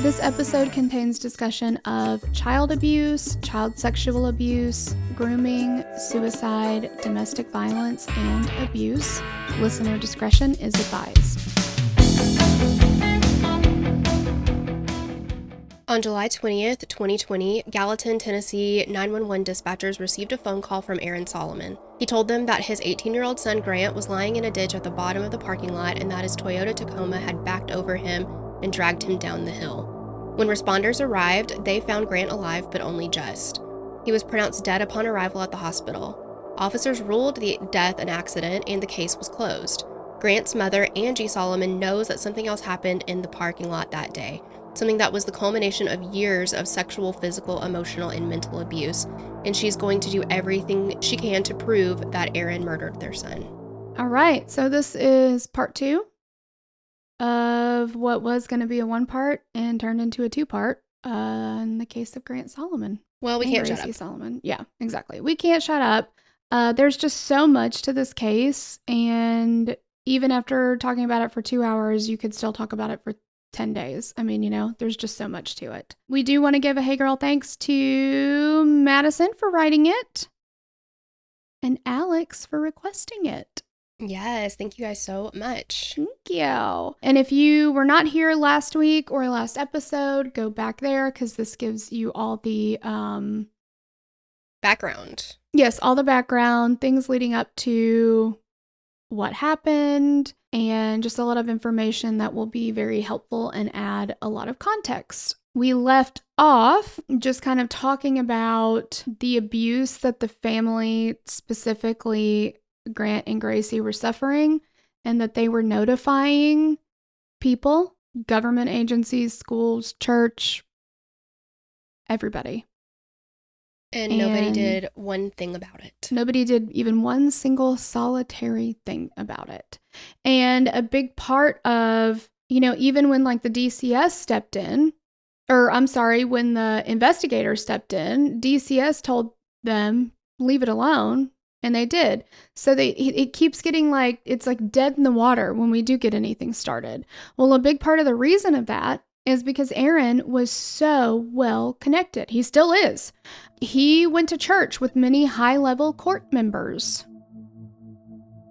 This episode contains discussion of child abuse, child sexual abuse, grooming, suicide, domestic violence, and abuse. Listener discretion is advised. On July 20th, 2020, Gallatin, Tennessee 911 dispatchers received a phone call from Angie Solomon. He told them that his 18-year-old son Grant was lying in a ditch at the bottom of the parking lot and that his Toyota Tacoma had backed over him and dragged him down the hill. When responders arrived, they found Grant alive, but only just. He was pronounced dead upon arrival at the hospital. Officers ruled the death an accident and the case was closed. Grant's mother, Angie Solomon, knows that something else happened in the parking lot that day. Something that was the culmination of years of sexual, physical, emotional, and mental abuse, and she's going to do everything she can to prove that Aaron murdered their son. All right, so this is part 2 of what was going to be a 1-part and turned into a 2-part in the case of Grant Solomon. Well, we can't shut up. Solomon. Yeah, exactly. We can't shut up. There's just so much to this case, and even after talking about it for 2 hours, you could still talk about it for 10 days. I mean, there's just so much to it. We do want to give a hey girl thanks to Madison for writing it and Alex for requesting it. Yes, thank you guys so much. Thank you. And if you were not here last week or last episode, go back there because this gives you all the background. Yes, all the background, things leading up to what happened, and just a lot of information that will be very helpful and add a lot of context. We left off just kind of talking about the abuse that the family, specifically Grant and Gracie, were suffering, and that they were notifying people, government agencies, schools, church, everybody. And nobody did one thing about it. Nobody did even one single solitary thing about it. And a big part of, even when like the DCS stepped in, when the investigators stepped in, DCS told them, leave it alone. And they did. So it keeps getting like, it's like dead in the water when we do get anything started. Well, a big part of the reason of that is because Aaron was so well connected. He still is. He went to church with many high-level court members.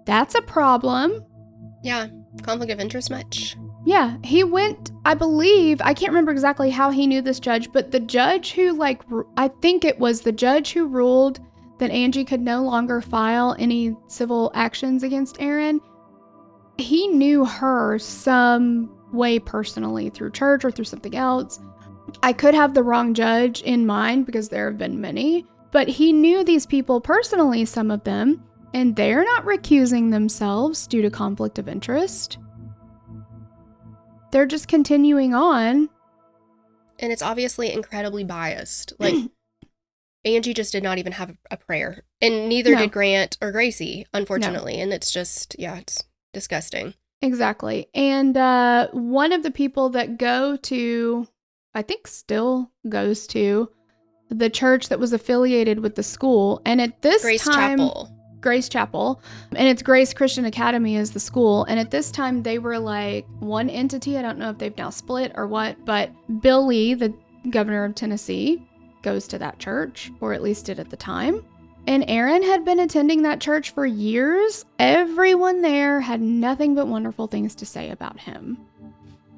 That's a problem. Yeah, conflict of interest much. Yeah, he went, I believe, I can't remember exactly how he knew this judge, but the judge who I think it was the judge who ruled that Angie could no longer file any civil actions against Aaron, he knew her some way personally through church or through something else. I could have the wrong judge in mind because there have been many, but he knew these people personally, some of them, and they're not recusing themselves due to conflict of interest. They're just continuing on. And it's obviously incredibly biased. Like, Angie just did not even have a prayer, and neither did Grant or Gracie, unfortunately. No. And it's just, it's disgusting. Exactly. And one of the people that I think still goes to, the church that was affiliated with the school, and at this time, Grace Chapel, and it's Grace Christian Academy is the school, and at this time they were like one entity. I don't know if they've now split or what, but Bill Lee, the governor of Tennessee, goes to that church, or at least did at the time. And Aaron had been attending that church for years. Everyone there had nothing but wonderful things to say about him.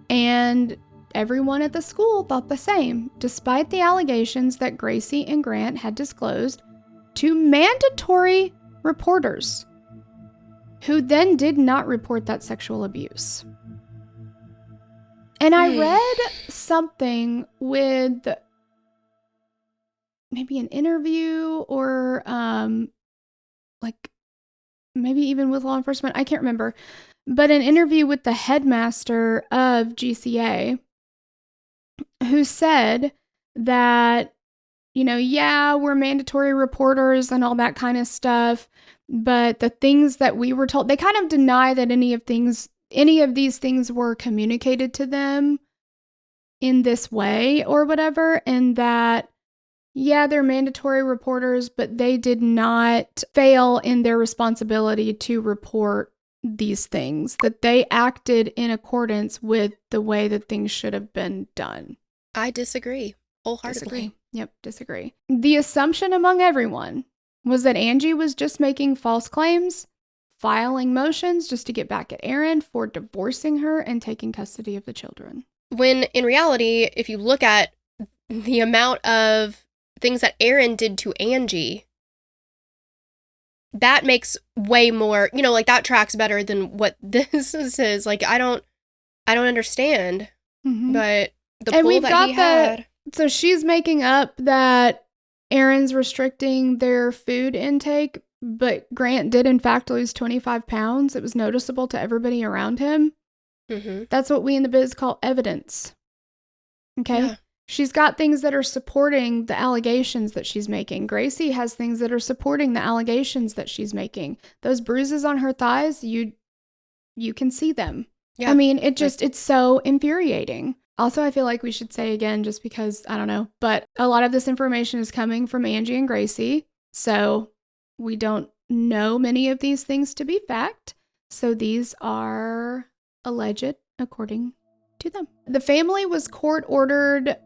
And everyone at the school thought the same, despite the allegations that Gracie and Grant had disclosed to mandatory reporters, who then did not report that sexual abuse. And I read something with maybe an interview or maybe even with law enforcement, I can't remember, but an interview with the headmaster of GCA, who said that, we're mandatory reporters and all that kind of stuff, but the things that we were told, they kind of deny that any of these things were communicated to them in this way or whatever, and that they're mandatory reporters, but they did not fail in their responsibility to report these things, that they acted in accordance with the way that things should have been done. I disagree wholeheartedly. Disagree. Yep, disagree. The assumption among everyone was that Angie was just making false claims, filing motions just to get back at Aaron for divorcing her and taking custody of the children. When in reality, if you look at the amount of things that Aaron did to Angie, that makes way more, like that tracks better than what this is. Like, I don't understand, but the pull that he had. So she's making up that Aaron's restricting their food intake, but Grant did in fact lose 25 pounds. It was noticeable to everybody around him. That's what we in the biz call evidence. Okay? Yeah. She's got things that are supporting the allegations that she's making. Gracie has things that are supporting the allegations that she's making. Those bruises on her thighs, you can see them. Yeah. I mean, it's so infuriating. Also, I feel like we should say again, just because, I don't know, but a lot of this information is coming from Angie and Gracie. So we don't know many of these things to be fact. So these are alleged according to them. The family was court ordered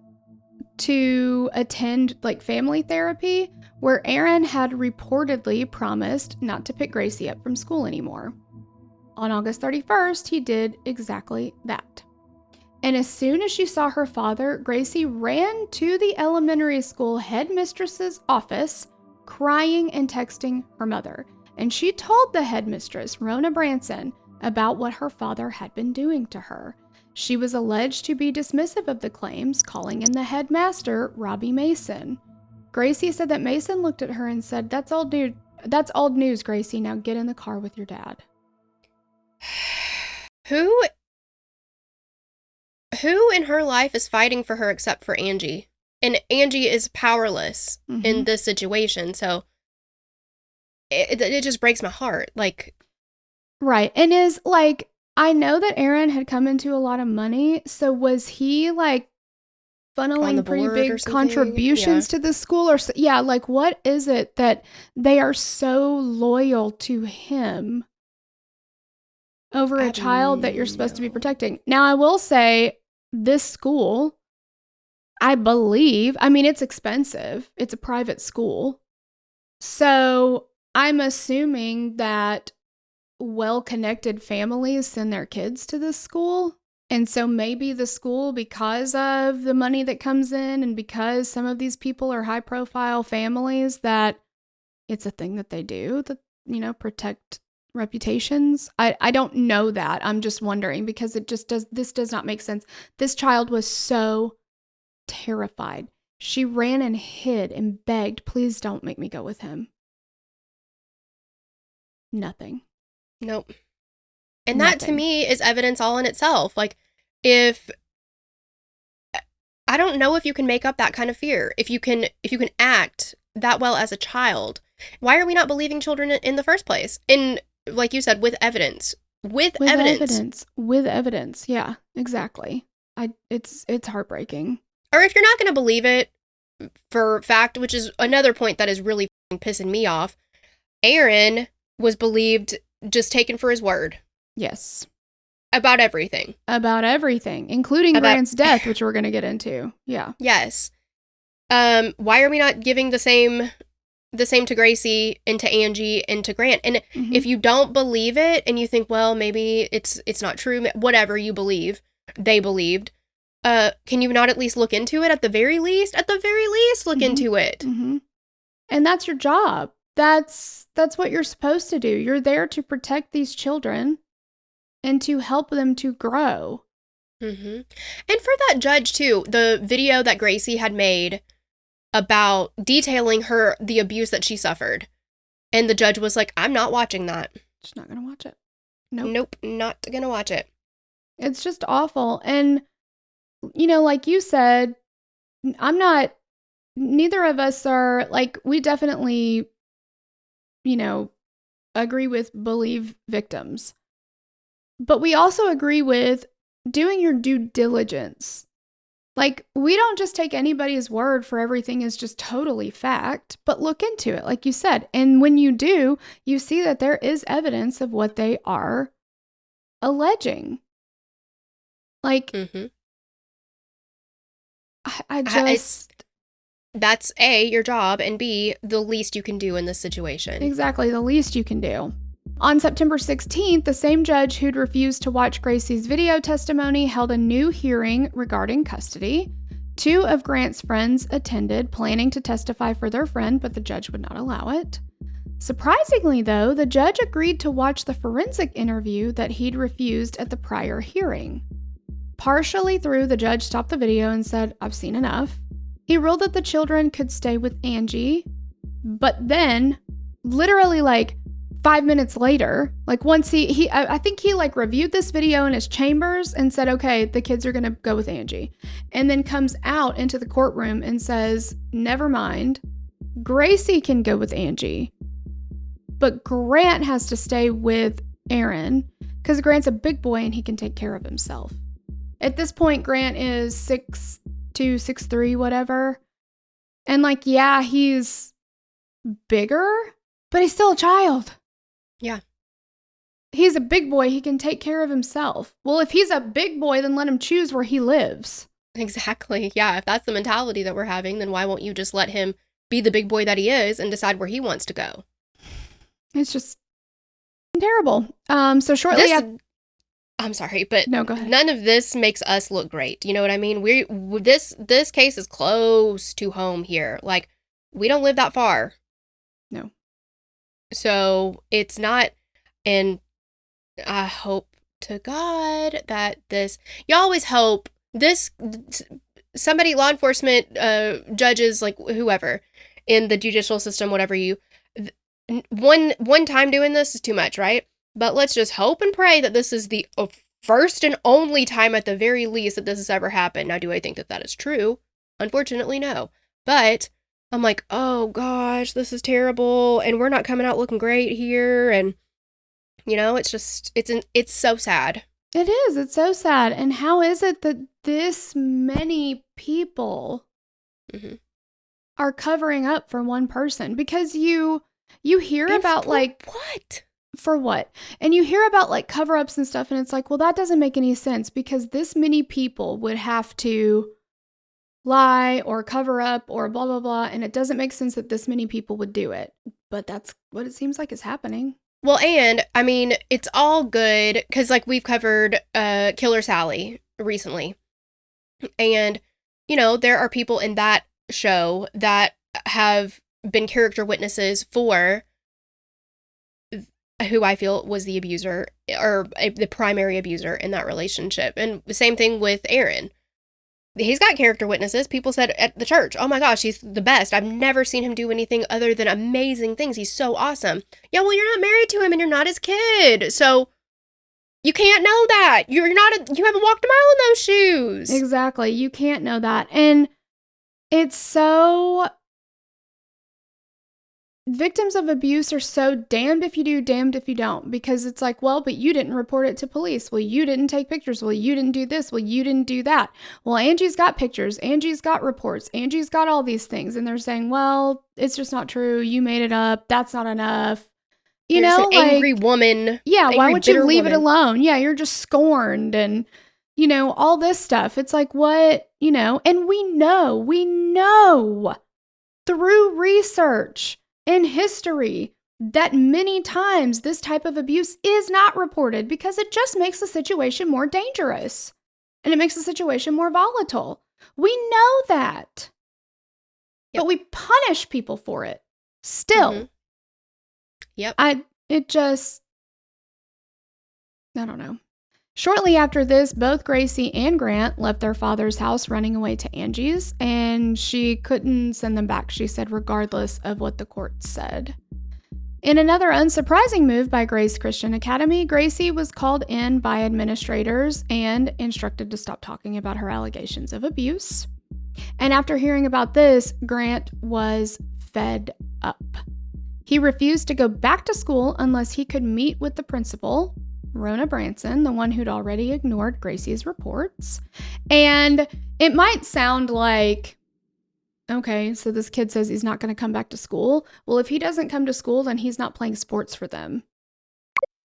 to attend family therapy, where Aaron had reportedly promised not to pick Gracie up from school anymore. On August 31st, he did exactly that. And as soon as she saw her father, Gracie ran to the elementary school headmistress's office, crying and texting her mother. And she told the headmistress, Rona Branson, about what her father had been doing to her. She was alleged to be dismissive of the claims, calling in the headmaster, Robbie Mason. Gracie said that Mason looked at her and said, "That's old news, Gracie. Now get in the car with your dad." Who in her life is fighting for her except for Angie? And Angie is powerless in this situation, so it just breaks my heart. Right. And I know that Aaron had come into a lot of money, so was he funneling pretty big contributions to the school? Or what is it that they are so loyal to him over a child that you're supposed to be protecting? Now, I will say this school, I believe, it's expensive. It's a private school. So I'm assuming that well-connected families send their kids to this school. And so maybe the school, because of the money that comes in and because some of these people are high-profile families, that it's a thing that they do, that, protect reputations. I don't know that. I'm just wondering, because this does not make sense. This child was so terrified. She ran and hid and begged, "Please don't make me go with him." Nothing. Nope. And that to me is evidence all in itself. If I don't know if you can make up that kind of fear, if you can act that well as a child, why are we not believing children in the first place? And like you said, with evidence. With evidence. Yeah, exactly. It's heartbreaking. Or if you're not going to believe it for fact, which is another point that is really pissing me off, Aaron was believed just taken for his word. Yes. About everything, including Grant's death, which we're going to get into. Yeah. Yes. Why are we not giving the same to Gracie and to Angie and to Grant? And if you don't believe it and you think, well, maybe it's not true, whatever you believe, they believed, can you not at least look into it at the very least? At the very least, look into it. And that's your job. That's what you're supposed to do. You're there to protect these children and to help them to grow. And for that judge, too, the video that Gracie had made about detailing the abuse that she suffered. And the judge was like, "I'm not watching that. Just not going to watch it. Nope, not going to watch it." It's just awful. And, like you said, neither of us are, we definitely, agree with believe victims. But we also agree with doing your due diligence. We don't just take anybody's word for everything as just totally fact, but look into it, like you said. And when you do, you see that there is evidence of what they are alleging. That's A, your job, and B, the least you can do in this situation. Exactly, the least you can do. On September 16th, the same judge who'd refused to watch Gracie's video testimony held a new hearing regarding custody. 2 of Grant's friends attended, planning to testify for their friend, but the judge would not allow it. Surprisingly, though, the judge agreed to watch the forensic interview that he'd refused at the prior hearing. Partially through, the judge stopped the video and said, "I've seen enough." He ruled that the children could stay with Angie, but then, literally 5 minutes later, once I think he reviewed this video in his chambers and said, okay, the kids are going to go with Angie. And then comes out into the courtroom and says, never mind, Gracie can go with Angie, but Grant has to stay with Aaron because Grant's a big boy and he can take care of himself. At this point, Grant is 6'2", 6'3", whatever. And he's bigger, but he's still a child. Yeah. He's a big boy. He can take care of himself. Well, if he's a big boy, then let him choose where he lives. Exactly. Yeah. If that's the mentality that we're having, then why won't you just let him be the big boy that he is and decide where he wants to go? It's just terrible. So shortly after... I'm sorry, but no, go ahead. None of this makes us look great. You know what I mean? This case is close to home here. We don't live that far. No. So it's not, and I hope to God that you always hope somebody, law enforcement, judges, whoever in the judicial system, whatever one time doing this is too much, right? But let's just hope and pray that this is the first and only time at the very least that this has ever happened. Now, do I think that is true? Unfortunately, no. But I'm like, oh gosh, this is terrible. And we're not coming out looking great here. And, it's so sad. It is. It's so sad. And how is it that this many people are covering up for one person? Because you hear about what? For what? And you hear about cover-ups and stuff, and it's well, that doesn't make any sense because this many people would have to lie or cover up or blah, blah, blah, and it doesn't make sense that this many people would do it. But that's what it seems like is happening. Well, and, I mean, it's all good because, we've covered Killer Sally recently. And, there are people in that show that have been character witnesses for who I feel was the abuser or the primary abuser in that relationship. And the same thing with Aaron. He's got character witnesses. People said at the church, oh my gosh, he's the best. I've never seen him do anything other than amazing things. He's so awesome. Yeah, well, you're not married to him and you're not his kid. So you can't know that. You haven't walked a mile in those shoes. Exactly. You can't know that. And it's so... Victims of abuse are so damned if you do, damned if you don't, because it's well, but you didn't report it to police. Well, you didn't take pictures. Well, you didn't do this. Well, you didn't do that. Well, Angie's got pictures. Angie's got reports. Angie's got all these things. And they're saying, well, it's just not true. You made it up. That's not enough. You're just an angry woman. Yeah. Angry, why would you leave woman. it alone? Yeah. You're just scorned and, all this stuff. It's what, and we know through research in history that many times this type of abuse is not reported because it just makes the situation more dangerous and it makes the situation more volatile. We know that. Yep. But we punish people for it still. Yep. I don't know. Shortly after this, both Gracie and Grant left their father's house running away to Angie's, and she couldn't send them back, she said, regardless of what the court said. In another unsurprising move by Grace Christian Academy, Gracie was called in by administrators and instructed to stop talking about her allegations of abuse. And after hearing about this, Grant was fed up. He refused to go back to school unless he could meet with the principal, Rona Branson, the one who'd already ignored Gracie's reports. And it might sound like, okay, so this kid says he's not going to come back to school. Well, if he doesn't come to school, then he's not playing sports for them.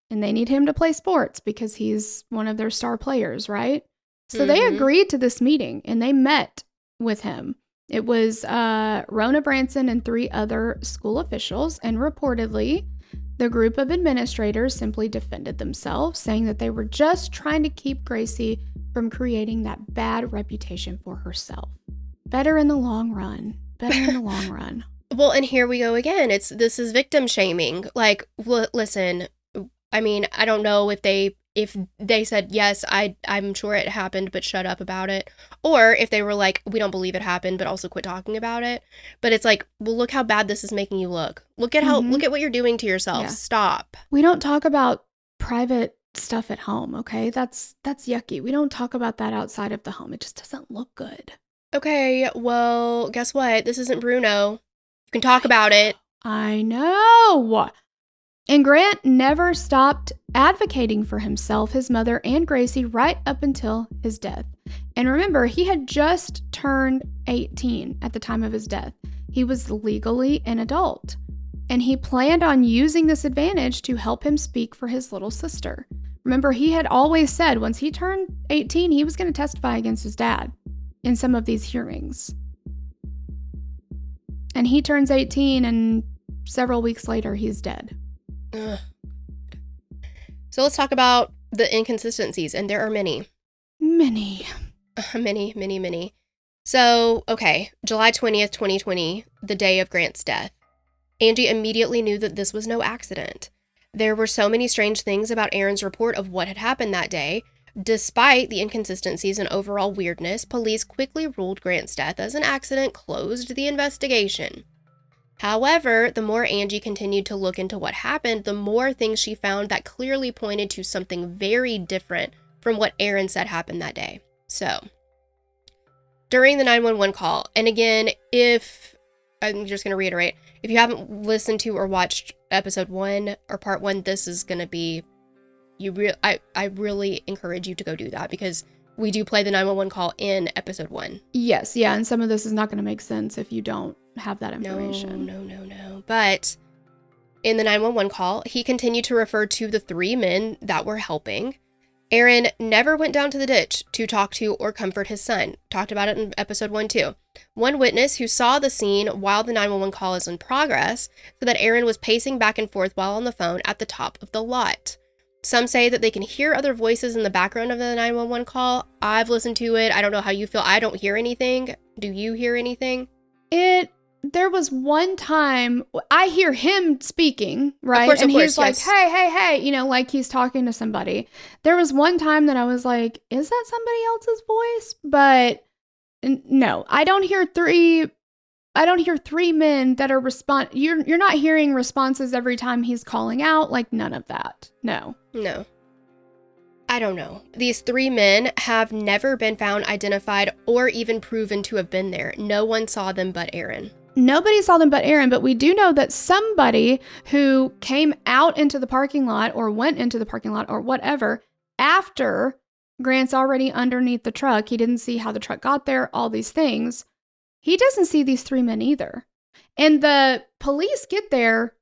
And they need him to play sports because he's one of their star players, right? So they agreed to this meeting and they met with him. It was Rona Branson and 3 other school officials, and reportedly, the group of administrators simply defended themselves, saying that they were just trying to keep Gracie from creating that bad reputation for herself. Better in the long run. Better in the long run. Well, and here we go again. This is victim shaming. Like, listen, I mean, I don't know if they said, yes, I'm sure it happened, but shut up about it. Or if they were like, we don't believe it happened, but also quit talking about it. But it's like, well, look how bad this is making you look. Look at what you're doing to yourself. Yeah. Stop. We don't talk about private stuff at home, okay? That's yucky. We don't talk about that outside of the home. It just doesn't look good. Okay, well, guess what? This isn't Bruno. You can talk about it. I know. And Grant never stopped advocating for himself, his mother, and Gracie right up until his death. And remember, he had just turned 18 at the time of his death. He was legally an adult. And he planned on using this advantage to help him speak for his little sister. Remember, he had always said once he turned 18, he was going to testify against his dad in some of these hearings. And he turns 18, and several weeks later, he's dead. Ugh. So let's talk about the inconsistencies, and there are many. Many. Many. So, okay, July 20th, 2020, the day of Grant's death. Angie immediately knew that this was no accident. There were so many strange things about Aaron's report of what had happened that day. Despite the inconsistencies and overall weirdness, police quickly ruled Grant's death as an accident, closed the investigation. However, the more Angie continued to look into what happened, the more things she found that clearly pointed to something very different from what Aaron said happened that day. So, during the 911 call, and again, I'm just going to reiterate, if you haven't listened to or watched episode 1 or part 1, this is going to be, I really encourage you to go do that, because we do play the 911 call in episode 1. Yes, yeah, and some of this is not going to make sense if you don't have that information. No. But in the 911 call, he continued to refer to the 3 men that were helping. Aaron never went down to the ditch to talk to or comfort his son. Talked about it in episode 1 too. One witness who saw the scene while the 911 call is in progress said that Aaron was pacing back and forth while on the phone at the top of the lot. Some say that they can hear other voices in the background of the 911 call. I've listened to it. I don't know how you feel. I don't hear anything. Do you hear anything? There was one time I hear him speaking, right? Of course, and he's like, yes. hey, like he's talking to somebody. There was one time that I was like, is that somebody else's voice? But no, I don't hear three men that are you're not hearing responses every time he's calling out, like none of that. No. I don't know. These 3 men have never been found, identified, or even proven to have been there. No one saw them but Aaron. Nobody saw them but Aaron, but we do know that somebody who came out into the parking lot or went into the parking lot or whatever after Grant's already underneath the truck, he didn't see how the truck got there, all these things. He doesn't see these 3 men either. And the police get there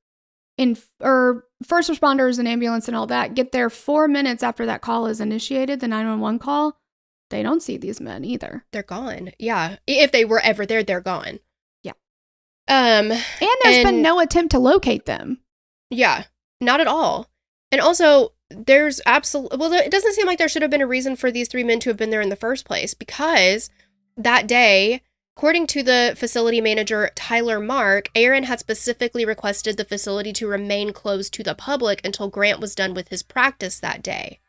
or first responders and ambulance and all that get there 4 minutes after that call is initiated, the 911 call. They don't see these men either. They're gone. Yeah. If they were ever there, they're gone. Yeah. And there's been no attempt to locate them. Yeah, not at all. And also, there's it doesn't seem like there should have been a reason for these 3 men to have been there in the first place, because that day, according to the facility manager, Tyler Mark, Aaron had specifically requested the facility to remain closed to the public until Grant was done with his practice that day.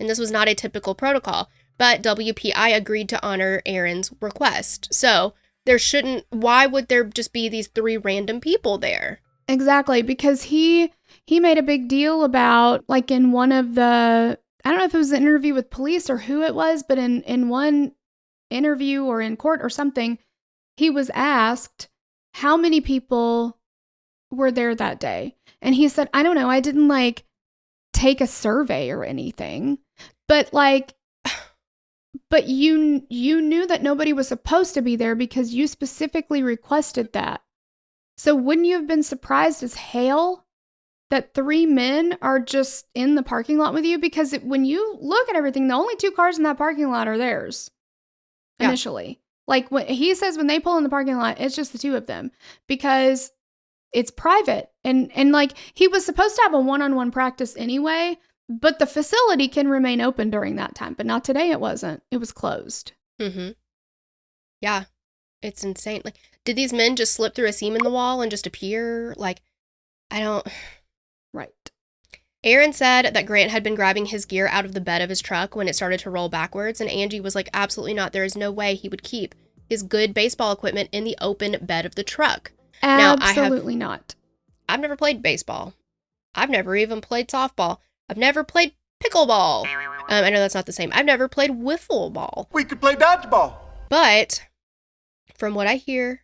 And this was not a typical protocol, but WPI agreed to honor Aaron's request. So why would there just be these 3 random people there? Exactly, because he made a big deal about, like in one of the, I don't know if it was an interview with police or who it was, but in one interview or in court or something, he was asked how many people were there that day. And he said, I don't know, I didn't like take a survey or anything, but you knew that nobody was supposed to be there because you specifically requested that. So wouldn't you have been surprised as hell that 3 men are just in the parking lot with you? Because when you look at everything, the only 2 cars in that parking lot are theirs initially. Like when he says when they pull in the parking lot, it's just the two of them because it's private. And like he was supposed to have a one-on-one practice anyway, but the facility can remain open during that time. But not today, it wasn't. It was closed. Mm-hmm. Yeah. It's insane. Like, did these men just slip through a seam in the wall and just appear? Like, I don't... Right. Aaron said that Grant had been grabbing his gear out of the bed of his truck when it started to roll backwards, and Angie was like, absolutely not. There is no way he would keep his good baseball equipment in the open bed of the truck. Absolutely not. I've never played baseball. I've never even played softball. I've never played pickleball. I know that's not the same. I've never played wiffle ball. We could play dodgeball. But from what I hear,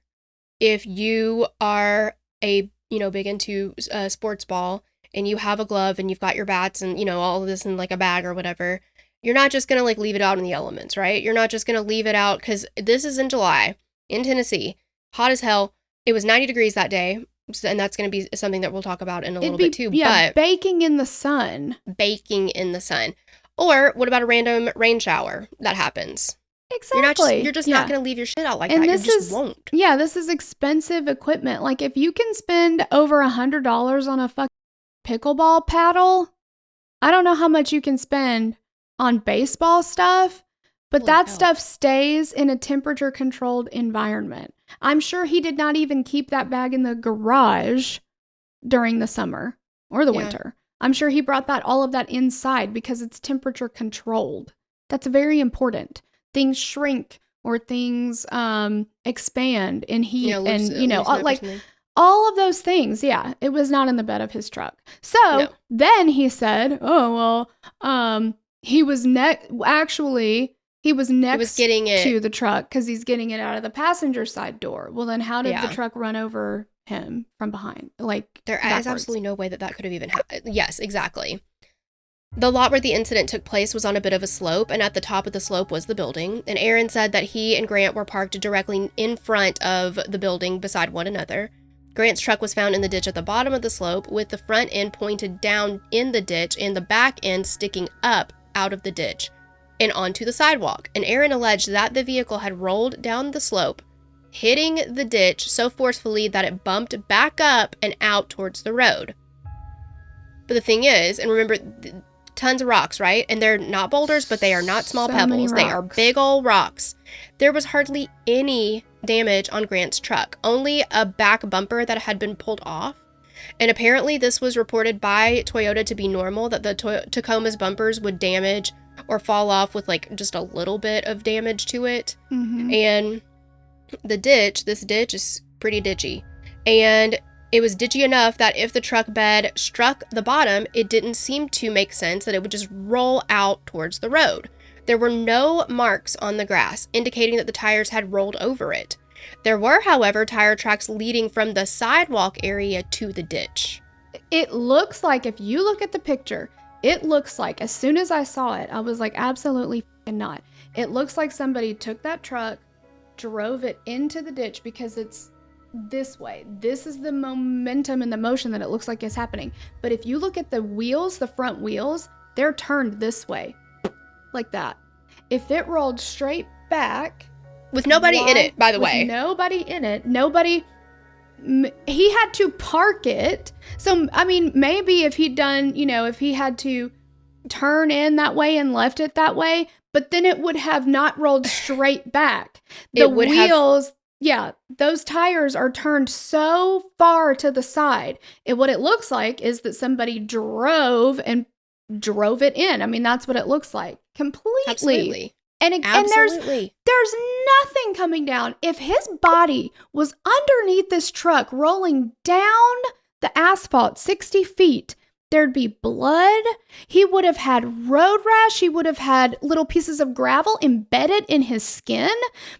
if you are big into sports ball and you have a glove and you've got your bats and, all of this in like a bag or whatever, you're not just going to like leave it out in the elements, right? You're not just going to leave it out because this is in July in Tennessee, hot as hell. It was 90 degrees that day. And that's going to be something that we'll talk about in a little bit too. Yeah, but baking in the sun. Baking in the sun. Or what about a random rain shower that happens? Exactly. You're just not going to leave your shit out like that. You just won't. Yeah, this is expensive equipment. Like if you can spend over $100 on a fucking pickleball paddle, I don't know how much you can spend on baseball stuff, but that stuff stays in a temperature controlled environment. I'm sure he did not even keep that bag in the garage during the summer or the winter. I'm sure he brought all of that inside because it's temperature controlled. That's very important. Things shrink or things expand in heat all of those things. Yeah, it was not in the bed of his truck. So then he said, he was next to the truck because he's getting it out of the passenger side door. Well, then how did the truck run over him from behind? Like there is absolutely no way that could have even happened. Yes, exactly. The lot where the incident took place was on a bit of a slope, and at the top of the slope was the building. And Aaron said that he and Grant were parked directly in front of the building beside one another. Grant's truck was found in the ditch at the bottom of the slope, with the front end pointed down in the ditch and the back end sticking up out of the ditch and onto the sidewalk. And Aaron alleged that the vehicle had rolled down the slope, hitting the ditch so forcefully that it bumped back up and out towards the road. But the thing is, and remember, tons of rocks, right? And they're not boulders, but they are not small pebbles. They are big old rocks. There was hardly any damage on Grant's truck, only a back bumper that had been pulled off. And apparently this was reported by Toyota to be normal, that the Tacoma's bumpers would damage or fall off with like just a little bit of damage to it. Mm-hmm. And this ditch is pretty ditchy. And it was ditchy enough that if the truck bed struck the bottom, it didn't seem to make sense that it would just roll out towards the road. There were no marks on the grass, indicating that the tires had rolled over it. There were, however, tire tracks leading from the sidewalk area to the ditch. It looks like, if you look at the picture, it looks like, as soon as I saw it, I was like, absolutely not. It looks like somebody took that truck, drove it into the ditch because it's this way. This is the momentum and the motion that it looks like is happening. But if you look at the wheels, the front wheels, they're turned this way, like that. If it rolled straight back... With nobody in it, by the way. With nobody in it. He had to park it. So, I mean, maybe if he'd done, if he had to turn in that way and left it that way, but then it would have not rolled straight back. The wheels... Yeah, those tires are turned so far to the side. What it looks like is that somebody drove it in. I mean, that's what it looks like. Completely. Absolutely. And there's nothing coming down. If his body was underneath this truck rolling down the asphalt 60 feet, there'd be blood. He would have had road rash. He would have had little pieces of gravel embedded in his skin.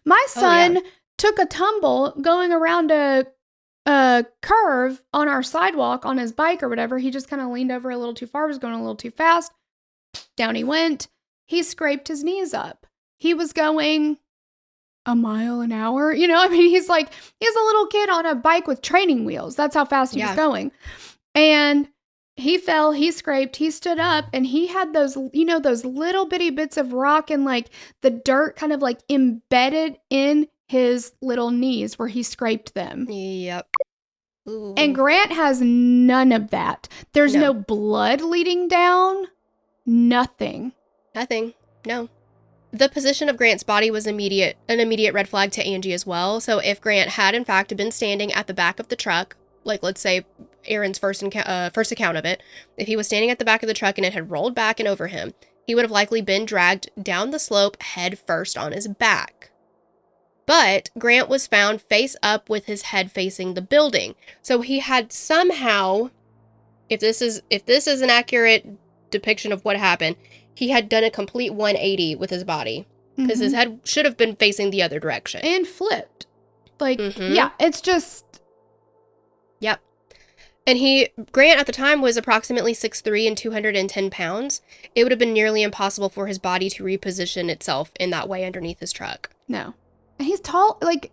My son... took a tumble going around a curve on our sidewalk on his bike or whatever. He just kind of leaned over a little too far, was going a little too fast. Down he went. He scraped his knees up. He was going a mile an hour. He's a little kid on a bike with training wheels. That's how fast he was going. And He fell, he scraped, he stood up, and he had those, those little bitty bits of rock and like the dirt kind of like embedded in his little knees where he scraped them. Yep. Ooh. And Grant has none of that. There's no blood leading down. Nothing. No. The position of Grant's body was an immediate red flag to Angie as well. So if Grant had in fact been standing at the back of the truck, like let's say Aaron's first account of it, if he was standing at the back of the truck and it had rolled back and over him, he would have likely been dragged down the slope head first on his back. But Grant was found face up with his head facing the building. So he had somehow, if this is an accurate depiction of what happened, he had done a complete 180 with his body because his head should have been facing the other direction. And flipped. Like, yeah, it's just... Yep. And Grant at the time was approximately 6'3" and 210 pounds. It would have been nearly impossible for his body to reposition itself in that way underneath his truck. No. And he's tall, like,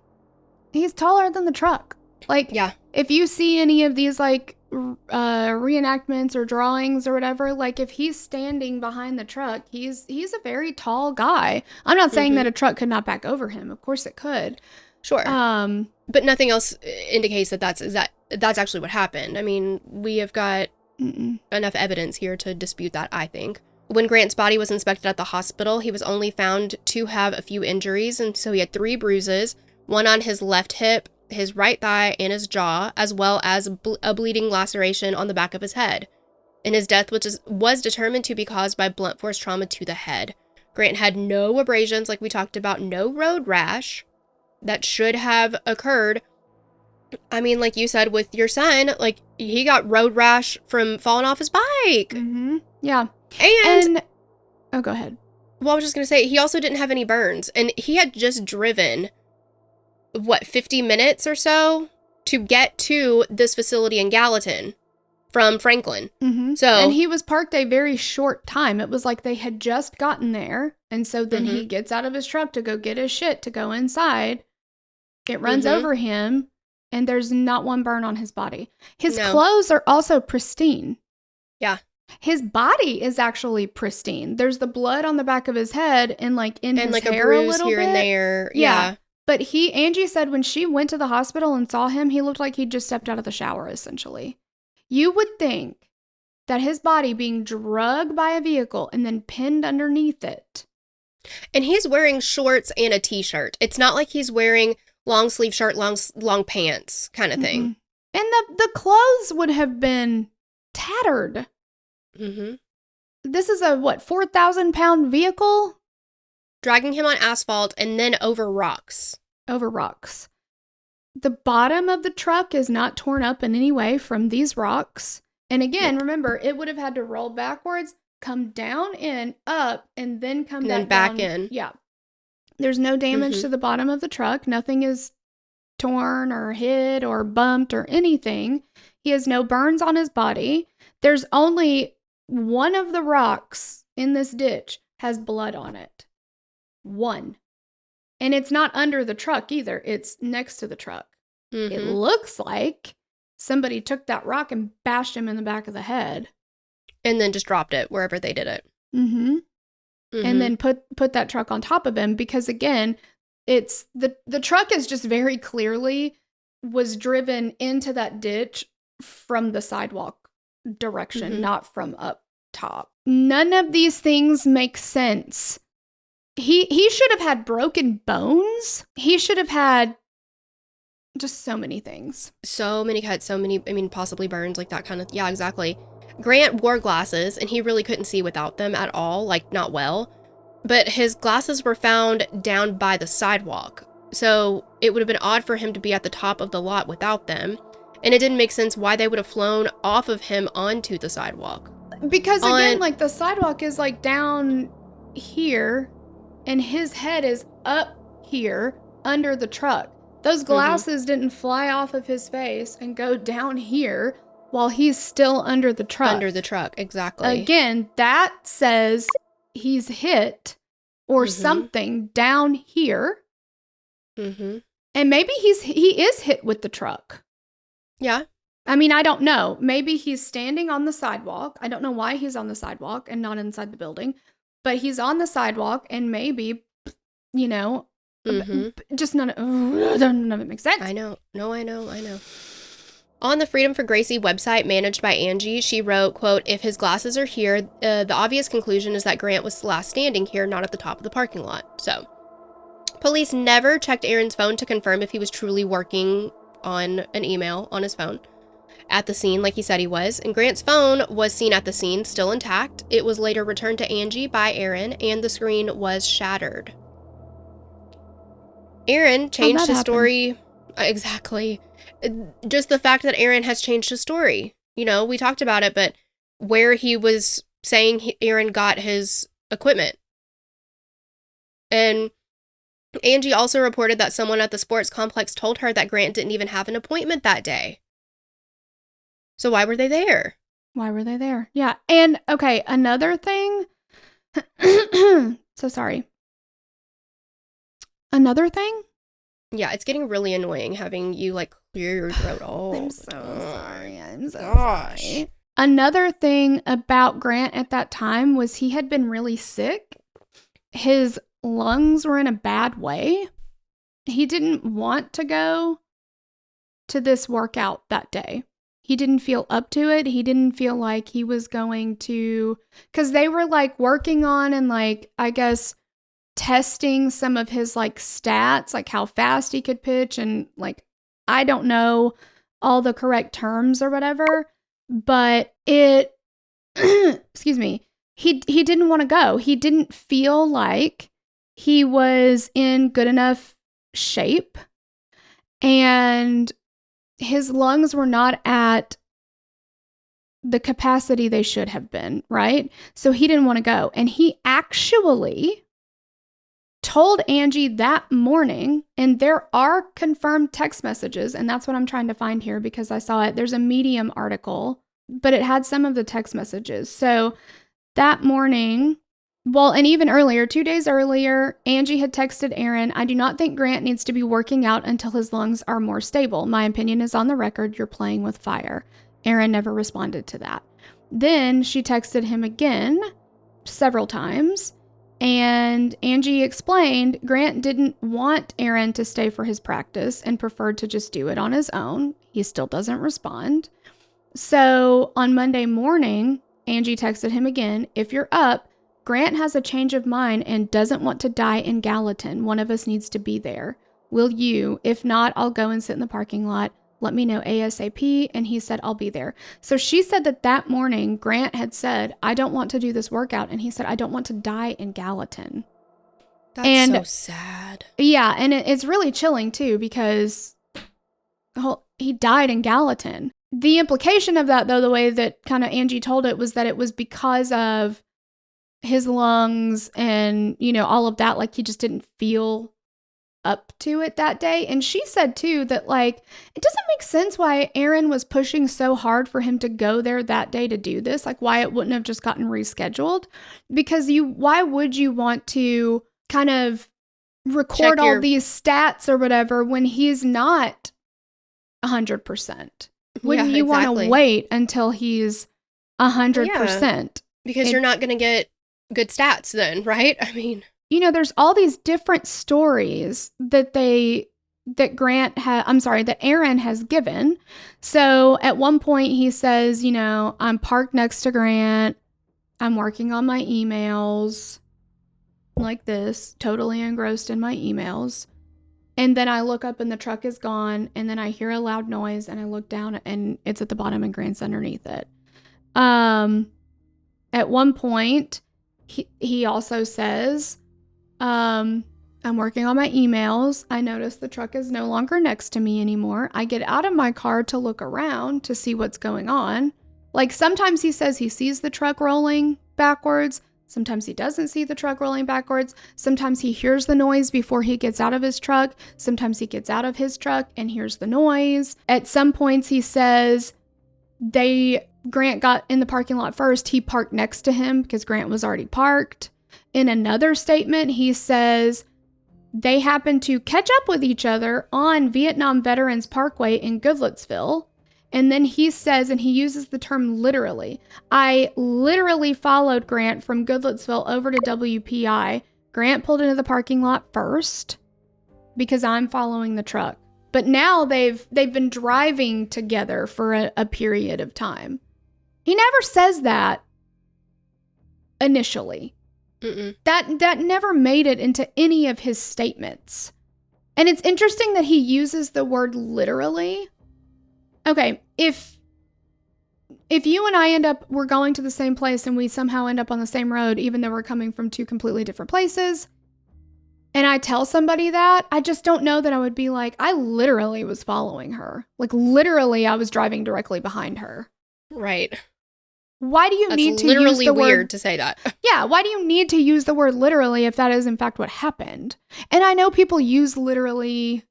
he's taller than the truck. Like, yeah. If you see any of these, like, reenactments or drawings or whatever, like, if he's standing behind the truck, he's a very tall guy. I'm not saying that a truck could not back over him. Of course it could. Sure. But nothing else indicates that that's actually what happened. I mean, we have got enough evidence here to dispute that, I think. When Grant's body was inspected at the hospital, he was only found to have a few injuries, and so he had 3 bruises, one on his left hip, his right thigh, and his jaw, as well as a bleeding laceration on the back of his head. And his death was determined to be caused by blunt force trauma to the head. Grant had no abrasions, like we talked about, no road rash that should have occurred. I mean, like you said with your son, like, he got road rash from falling off his bike. Yeah. And oh, go ahead. Well, I was just going to say, he also didn't have any burns. And he had just driven, 50 minutes or so to get to this facility in Gallatin from Franklin. And he was parked a very short time. It was like they had just gotten there. And so then he gets out of his truck to go get his shit, to go inside. It runs over him, and there's not one burn on his body. His clothes are also pristine. Yeah. His body is actually pristine. There's the blood on the back of his head and like in his like hair a bruise a little here bit. And there. Yeah. But Angie said when she went to the hospital and saw him, he looked like he'd just stepped out of the shower, essentially. You would think that his body being dragged by a vehicle and then pinned underneath it. And he's wearing shorts and a t-shirt. It's not like he's wearing long sleeve shirt, long pants kind of thing. And the clothes would have been tattered. This is a 4,000-pound vehicle? Dragging him on asphalt and then over rocks. The bottom of the truck is not torn up in any way from these rocks. And again, remember, it would have had to roll backwards, come down and up, and then come back down. in. Yeah. There's no damage to the bottom of the truck. Nothing is torn or hit or bumped or anything. He has no burns on his body. There's only one of the rocks in this ditch has blood on it. One. And it's not under the truck either. It's next to the truck. It looks like somebody took that rock and bashed him in the back of the head. And then just dropped it wherever they did it. And then put that truck on top of him because, again, it's the truck is just very clearly was driven into that ditch from the sidewalk direction, not from up top. None of these things make sense. He should have had broken bones. He should have had just so many things. So many cuts, possibly burns, like that kind of, yeah, exactly. Grant wore glasses, and he really couldn't see without them at all, like, not well. But his glasses were found down by the sidewalk, so it would have been odd for him to be at the top of the lot without them. And it didn't make sense why they would have flown off of him onto the sidewalk. Because, again, like, the sidewalk is, like, down here, and his head is up here under the truck. Those glasses didn't fly off of his face and go down here while he's still under the truck. Under the truck, exactly. Again, that says he's hit or something down here. And maybe he is hit with the truck. Yeah. I mean, I don't know. Maybe he's standing on the sidewalk. I don't know why he's on the sidewalk and not inside the building, but he's on the sidewalk and maybe, you know, just none of it makes sense. I know. No, I know. On the Freedom for Gracie website managed by Angie, she wrote, quote, if his glasses are here, the obvious conclusion is that Grant was last standing here, not at the top of the parking lot. So, police never checked Aaron's phone to confirm if he was truly working on an email on his phone at the scene like he said he was, and Grant's phone was seen at the scene, still intact. It was later returned to Angie by Aaron, and the screen was shattered. Aaron changed his story. Exactly. Just the fact that Aaron has changed his story. You know, we talked about it, but where he was saying Aaron got his equipment. And Angie also reported that someone at the sports complex told her that Grant didn't even have an appointment that day. So why were they there? Yeah. And, okay, another thing. So sorry. Another thing? Yeah, it's getting really annoying having you, like, clear your throat. Oh, I'm so sorry. Another thing about Grant at that time was he had been really sick. His lungs were in a bad way. He didn't want to go to this workout that day. He didn't feel up to it. He didn't feel like he was going to, because they were like working on and like, I guess, testing some of his like stats, like how fast he could pitch. And like, I don't know all the correct terms or whatever, but it, excuse me, he didn't want to go. He didn't feel like he was in good enough shape. And his lungs were not at the capacity they should have been, right? So he didn't want to go. And he actually told Angie that morning, and there are confirmed text messages, and that's what I'm trying to find here because I saw it. There's a Medium article, but it had some of the text messages. So that morning, well, and even earlier, 2 days earlier, Angie had texted Aaron, I do not think Grant needs to be working out until his lungs are more stable. My opinion is on the record. You're playing with fire. Aaron never responded to that. Then she texted him again several times, and Angie explained Grant didn't want Aaron to stay for his practice and preferred to just do it on his own. He still doesn't respond. So on Monday morning, Angie texted him again, if you're up, Grant has a change of mind and doesn't want to die in Gallatin. One of us needs to be there. Will you? If not, I'll go and sit in the parking lot. Let me know ASAP. And he said, I'll be there. So she said that morning, Grant had said, I don't want to do this workout. And he said, I don't want to die in Gallatin. That's so sad. Yeah. And it's really chilling too, because he died in Gallatin. The implication of that, though, the way that kind of Angie told it was that it was because of his lungs and, you know, all of that. Like he just didn't feel up to it that day. And she said too that like it doesn't make sense why Aaron was pushing so hard for him to go there that day to do this, like why it wouldn't have just gotten rescheduled, because why would you want to kind of record all these stats or whatever when he's not 100%? Wouldn't you want to wait until he's 100%? Because you're not going to get good stats then, right? I mean, you know, there's all these different stories that Aaron has given. So at one point he says, you know, I'm parked next to Grant. I'm working on my emails like this, totally engrossed in my emails. And then I look up and the truck is gone. And then I hear a loud noise and I look down and it's at the bottom and Grant's underneath it. At one point, he also says, I'm working on my emails. I notice the truck is no longer next to me anymore. I get out of my car to look around to see what's going on. Like sometimes he says he sees the truck rolling backwards. Sometimes he doesn't see the truck rolling backwards. Sometimes he hears the noise before he gets out of his truck. Sometimes he gets out of his truck and hears the noise. At some points he says Grant got in the parking lot first. He parked next to him because Grant was already parked. In another statement, he says they happened to catch up with each other on Vietnam Veterans Parkway in Goodlettsville. And then he says, and he uses the term literally, I literally followed Grant from Goodlettsville over to WPI. Grant pulled into the parking lot first because I'm following the truck. But now they've been driving together for a period of time. He never says that initially. Mm-mm. That never made it into any of his statements. And it's interesting that he uses the word literally. Okay, if you and I we're going to the same place and we somehow end up on the same road, even though we're coming from two completely different places, and I tell somebody that, I just don't know that I would be like, I literally was following her. Like, literally, I was driving directly behind her. Right. Why do you need to use the word... That's literally weird to say that. Yeah, why do you need to use the word literally if that is in fact what happened? And I know people use literally...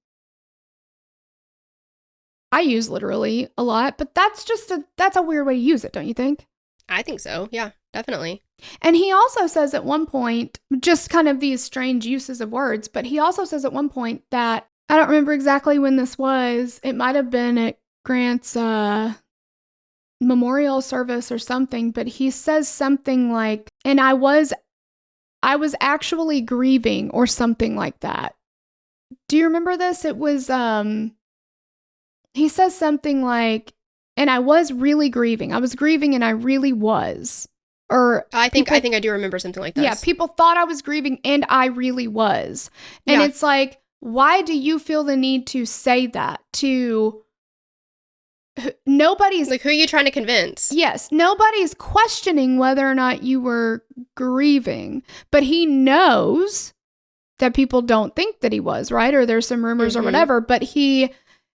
I use literally a lot, but that's a weird way to use it, don't you think? I think so. Yeah, definitely. And he also says at one point, just kind of these strange uses of words, but he also says at one point that, I don't remember exactly when this was, it might have been at Grant's memorial service or something, but he says something like, and I was actually grieving or something like that. Do you remember this? It was, he says something like, and I was really grieving. I was grieving and I really was. Or I think I do remember something like this. Yeah, people thought I was grieving and I really was. And It's like, why do you feel the need to say that to nobody's... Like, who are you trying to convince? Yes, nobody's questioning whether or not you were grieving. But he knows that people don't think that he was, right? Or there's some rumors or whatever. But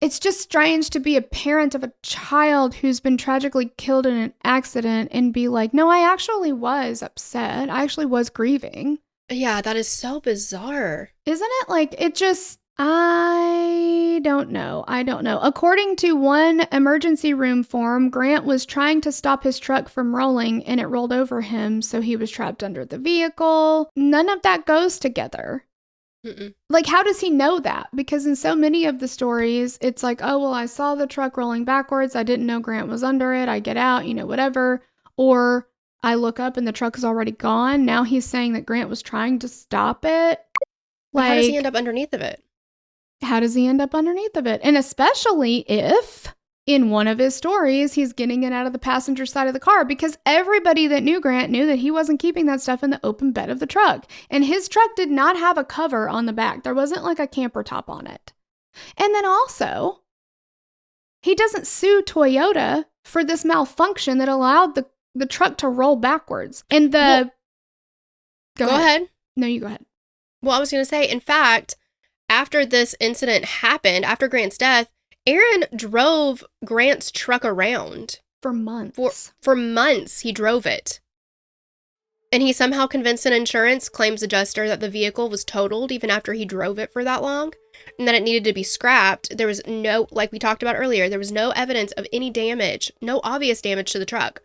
it's just strange to be a parent of a child who's been tragically killed in an accident and be like, no, I actually was upset. I actually was grieving. Yeah, that is so bizarre. Isn't it? Like, it just, I don't know. According to one emergency room form, Grant was trying to stop his truck from rolling and it rolled over him, so he was trapped under the vehicle. None of that goes together. Mm-mm. Like, how does he know that? Because in so many of the stories, it's like, oh, well, I saw the truck rolling backwards. I didn't know Grant was under it. I get out, whatever. Or I look up and the truck is already gone. Now he's saying that Grant was trying to stop it. Like, how does he end up underneath of it? How does he end up underneath of it? And especially if in one of his stories, he's getting it out of the passenger side of the car, because everybody that knew Grant knew that he wasn't keeping that stuff in the open bed of the truck. And his truck did not have a cover on the back. There wasn't like a camper top on it. And then also, he doesn't sue Toyota for this malfunction that allowed the truck to roll backwards. And Go ahead. No, you go ahead. Well, I was going to say, in fact, after this incident happened, after Grant's death, Aaron drove Grant's truck around. For months. For months, he drove it. And he somehow convinced an insurance claims adjuster that the vehicle was totaled even after he drove it for that long, and that it needed to be scrapped. There was no, like we talked about earlier, there was no evidence of any damage, no obvious damage to the truck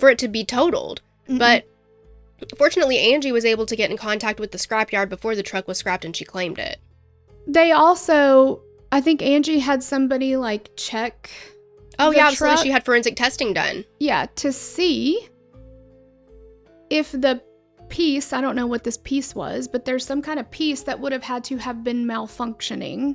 for it to be totaled. Mm-mm. But fortunately, Angie was able to get in contact with the scrapyard before the truck was scrapped, and she claimed it. They also... I think Angie had somebody like check. Oh, yeah, truck. absolutely. She had forensic testing done. Yeah, to see if the piece, I don't know what this piece was, but there's some kind of piece that would have had to have been malfunctioning.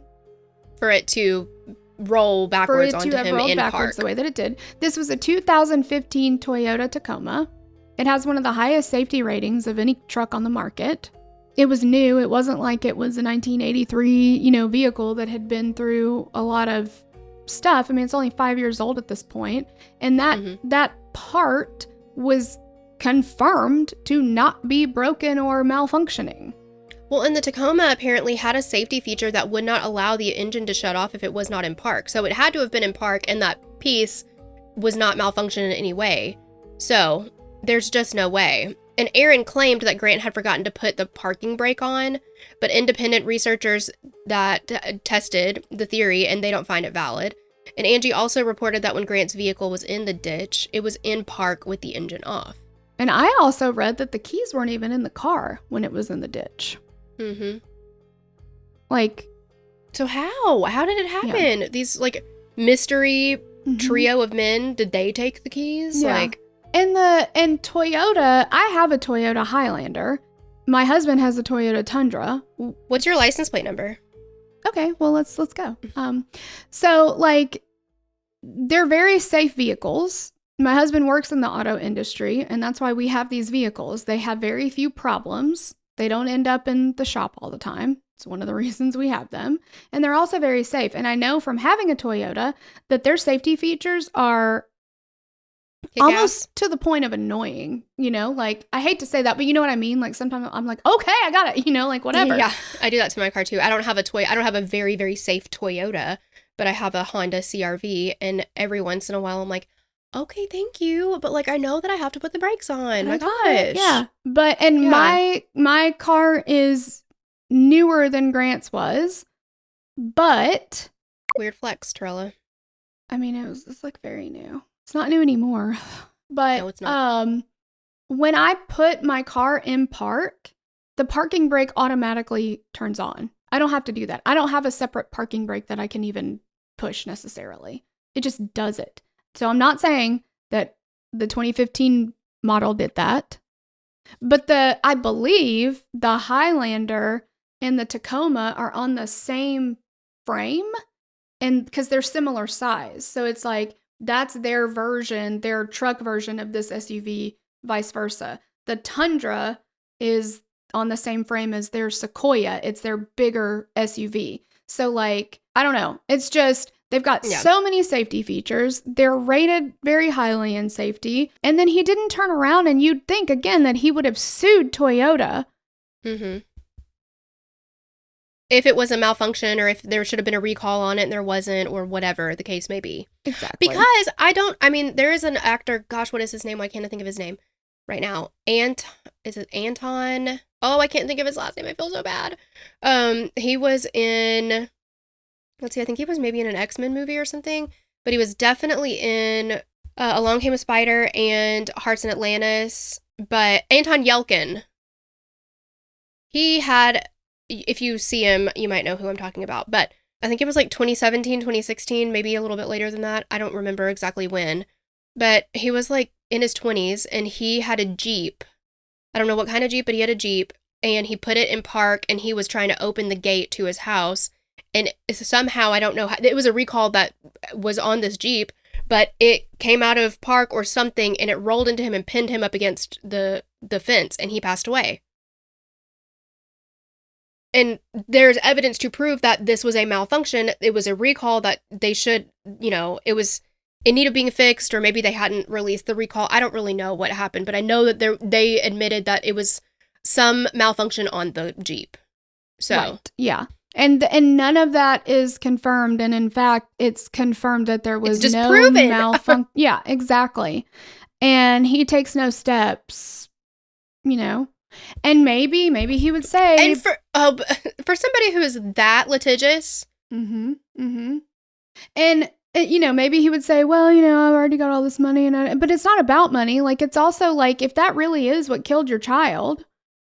For it to roll backwards onto him in park. The way that it did. This was a 2015 Toyota Tacoma. It has one of the highest safety ratings of any truck on the market. It was new. It wasn't like it was a 1983, vehicle that had been through a lot of stuff. I mean, it's only 5 years old at this point. And that part was confirmed to not be broken or malfunctioning. Well, and the Tacoma apparently had a safety feature that would not allow the engine to shut off if it was not in park. So it had to have been in park, and that piece was not malfunctioning in any way. So there's just no way. And Aaron claimed that Grant had forgotten to put the parking brake on, but independent researchers that tested the theory, and they don't find it valid. And Angie also reported that when Grant's vehicle was in the ditch, it was in park with the engine off. And I also read that the keys weren't even in the car when it was in the ditch. Mm-hmm. Like... So how? How did it happen? Yeah. These, mystery trio of men, did they take the keys? Yeah. Like, and Toyota, I have a Toyota Highlander. My husband has a Toyota Tundra. What's your license plate number? Okay, well let's go. So like, they're very safe vehicles. My husband works in the auto industry, and that's why we have these vehicles. They have very few problems. They don't end up in the shop all the time. It's one of the reasons we have them. And they're also very safe. And I know from having a Toyota that their safety features are almost to the point of annoying, you know? Like, I hate to say that, but you know what I mean? Like, sometimes I'm like, okay, I got it, you know, like, whatever. Yeah, I do that to my car too. I don't have a very, very safe Toyota, but I have a Honda CR-V, and every once in a while I'm like, okay, thank you, but like, I know that I have to put the brakes on. My gosh. Yeah. But, and my car is newer than Grant's was, but. Weird flex, Torella. I mean, it's like very new. It's not new anymore. But no, it's not. When I put my car in park, the parking brake automatically turns on. I don't have to do that. I don't have a separate parking brake that I can even push necessarily. It just does it. So I'm not saying that the 2015 model did that. But I believe the Highlander and the Tacoma are on the same frame, and because they're similar size. So it's like, that's their version, their truck version of this SUV, vice versa. The Tundra is on the same frame as their Sequoia. It's their bigger SUV. So like, I don't know. It's just, they've got so many safety features. They're rated very highly in safety. And then he didn't turn around, and you'd think, again, that he would have sued Toyota. Mm-hmm. If it was a malfunction, or if there should have been a recall on it and there wasn't, or whatever the case may be. Exactly. Because there is an actor, gosh, what is his name? Why can't I think of his name right now? Is it Anton? Oh, I can't think of his last name. I feel so bad. He was in, let's see, I think he was maybe in an X-Men movie or something, but he was definitely in Along Came a Spider and Hearts in Atlantis. But Anton Yelkin, he had, if you see him, you might know who I'm talking about. But I think it was like 2017, 2016, maybe a little bit later than that. I don't remember exactly when. But he was like in his 20s, and he had a Jeep. I don't know what kind of Jeep, but he had a Jeep. And he put it in park, and he was trying to open the gate to his house. And somehow, I don't know how, it was a recall that was on this Jeep, but it came out of park or something, and it rolled into him and pinned him up against the fence, and he passed away. And there's evidence to prove that this was a malfunction. It was a recall that they should, it was in need of being fixed, or maybe they hadn't released the recall. I don't really know what happened, but I know that they admitted that it was some malfunction on the Jeep. So, right. Yeah. And none of that is confirmed. And in fact, it's confirmed that there was no malfunction. Yeah, exactly. And he takes no steps, And maybe he would say, and for somebody who is that litigious, and maybe he would say, well, I've already got all this money, but it's not about money. Like, it's also like, if that really is what killed your child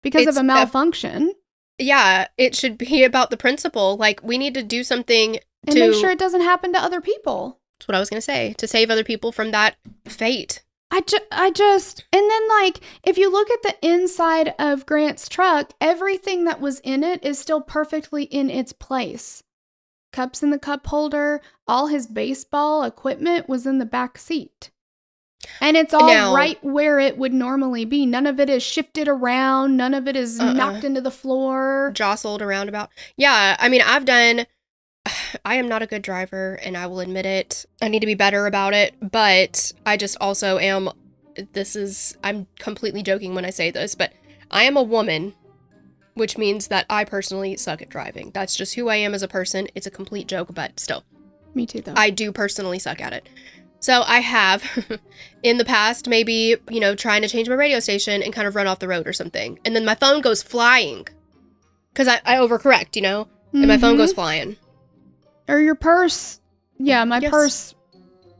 because of a malfunction, it should be about the principle. Like, we need to do something and make sure it doesn't happen to other people. That's what I was gonna say, to save other people from that fate. And then, like, if you look at the inside of Grant's truck, everything that was in it is still perfectly in its place. Cups in the cup holder, all his baseball equipment was in the back seat. And it's all right where it would normally be. None of it is shifted around. None of it is knocked into the floor. Jostled around about. Yeah, I mean, I am not a good driver, and I will admit it. I need to be better about it, but I just also am, I'm completely joking when I say this, but I am a woman, which means that I personally suck at driving. That's just who I am as a person. It's a complete joke, but still. Me too, though. I do personally suck at it. So I have, in the past, maybe, trying to change my radio station and kind of run off the road or something. And then my phone goes flying. Because I overcorrect, and my phone goes flying. Or your purse. Yeah, my purse.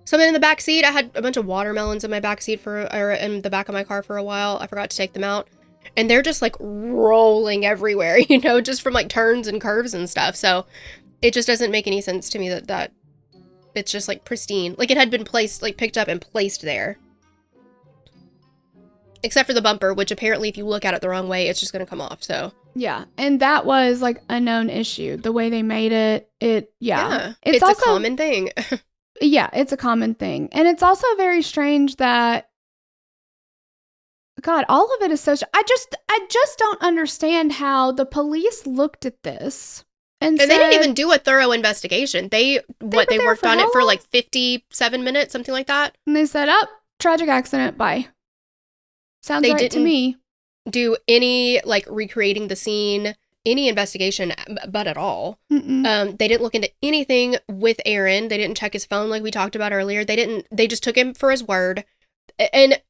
Something in the back seat. I had a bunch of watermelons in my back seat or in the back of my car for a while. I forgot to take them out. And they're just like rolling everywhere, just from like turns and curves and stuff. So it just doesn't make any sense to me that It's just like pristine. Like it had been placed, like picked up and placed there. Except for the bumper, which apparently if you look at it the wrong way, it's just going to come off, so. Yeah, and that was like a known issue. The way they made it, Yeah, it's also a common thing. Yeah, it's a common thing. And it's also very strange that, God, all of it is so, I just don't understand how the police looked at this and they didn't even do a thorough investigation. They worked on it for like 57 minutes, something like that. And they said, oh, tragic accident, bye. Sounds right to me. Do any like recreating the scene, any investigation, but at all. They didn't look into anything with Aaron. They didn't check his phone like we talked about earlier. They just took him for his word. And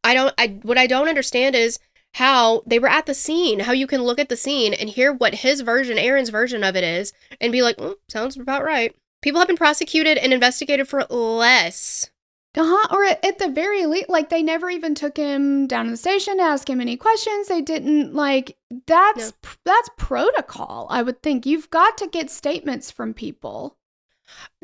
what I don't understand is how they were at the scene, how you can look at the scene and hear what Aaron's version of it is, and be like, sounds about right. People have been prosecuted and investigated for less. Or at the very least, like, they never even took him down to the station to ask him any questions. They didn't, like, that's protocol, I would think. You've got to get statements from people.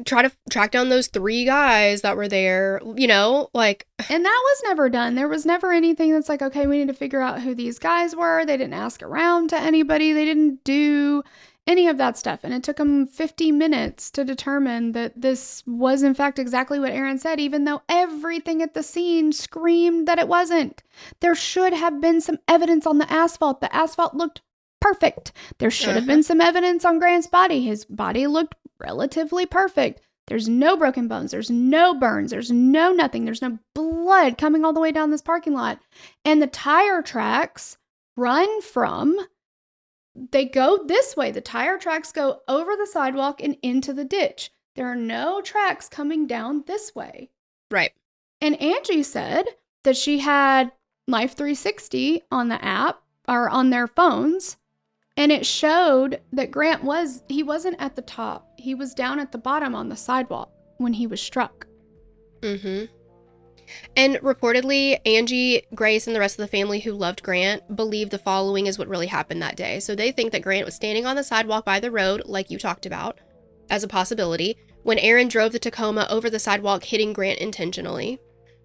Try to track down those 3 guys that were there, like. And that was never done. There was never anything that's like, okay, we need to figure out who these guys were. They didn't ask around to anybody. They didn't do any of that stuff. And it took them 50 minutes to determine that this was in fact exactly what Aaron said, even though everything at the scene screamed that it wasn't. There should have been some evidence on the asphalt. The asphalt looked perfect. There should have been some evidence on Grant's body. His body looked relatively perfect. There's no broken bones. There's no burns. There's no nothing. There's no blood coming all the way down this parking lot. And the tire tracks they go this way. The tire tracks go over the sidewalk and into the ditch. There are no tracks coming down this way. Right. And Angie said that she had Life 360 on the app or on their phones, and it showed that Grant wasn't at the top. He was down at the bottom on the sidewalk when he was struck. Mm-hmm. And reportedly, Angie, Grace, and the rest of the family who loved Grant believe the following is what really happened that day. So they think that Grant was standing on the sidewalk by the road, like you talked about, as a possibility, when Aaron drove the Tacoma over the sidewalk, hitting Grant intentionally.